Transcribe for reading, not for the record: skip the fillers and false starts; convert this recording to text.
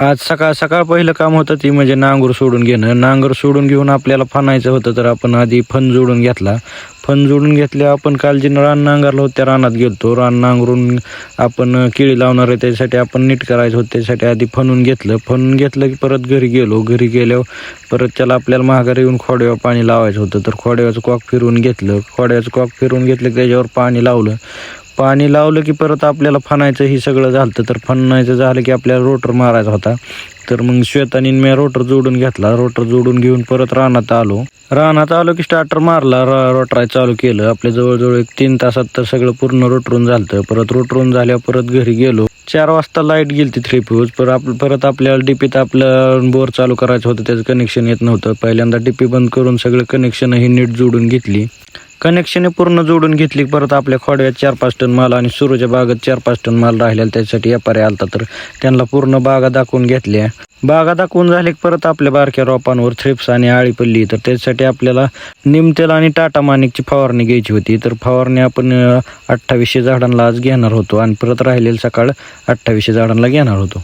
आज सकाळ सकाळ पहिलं काम होतं ती म्हणजे नांगूर सोडून घेणं. नांगर सोडून घेऊन आपल्याला फनायचं होतं, तर आपण आधी फन जोडून घेतला. फन जोडून घेतले. आपण काल जे रान नांगरलं होतं त्या रानात गेलतो. रान नांगरून आपण केळी लावणार आहे त्यासाठी आपण नीट करायचं होतं, त्यासाठी आधी फनून घेतलं. फनून घेतलं की परत घरी गेलो. घरी गेल्यावर परत त्याला आपल्याला माघारी येऊन खोड्यावर पाणी लावायचं होतं, तर खोड्याचं कॉक फिरवून घेतलं. खोड्याचं कॉक फिरवून घेतलं की त्याच्यावर पाणी लावलं. पाणी लावलं की परत आपल्याला फनायचं ही सगळं झालं. तर फनायचं झालं की आपल्याला रोटर मारायचा होता. तर मग श्वेतानी मी रोटर जोडून घेतला. रोटर जोडून घेऊन परत रानात आलो की स्टार्टर मारला, रोटराय चालू केलं. आपल्या जवळजवळ 3 तासात तर सगळं पूर्ण रोटरून झालं. परत रोटरून झाल्यावर परत घरी गेलो. 4 वाजता लाईट गेली 3 फ्यूज. परत आपल्याला डीपीत आपलं बोर चालू करायचं होतं, त्याचं कनेक्शन येत नव्हतं. पहिल्यांदा डीपी बंद करून सगळं कनेक्शन ही नीट जोडून घेतली. कनेक्शन पूर्ण जोडून घेतली. परत आपल्या खोड्यात 4-5 टन माल आणि सुरूच्या बागेत 4-5 टन माल राहिलेला, त्यासाठी व्यापारी आलता, तर त्यांना पूर्ण बागा दाखवून घेतल्या. बागा दाखवून झाले की परत आपल्या बारक्या रोपांवर थ्रिप्स आणि आळी पडली, तर त्यासाठी आपल्याला निमतेल आणि टाटा मानिकची फवारणी घ्यायची होती. तर फवारणी आपण 2800 झाडांना आज घेणार होतो आणि परत राहिलेलं सकाळ 2800 झाडांना घेणार होतो.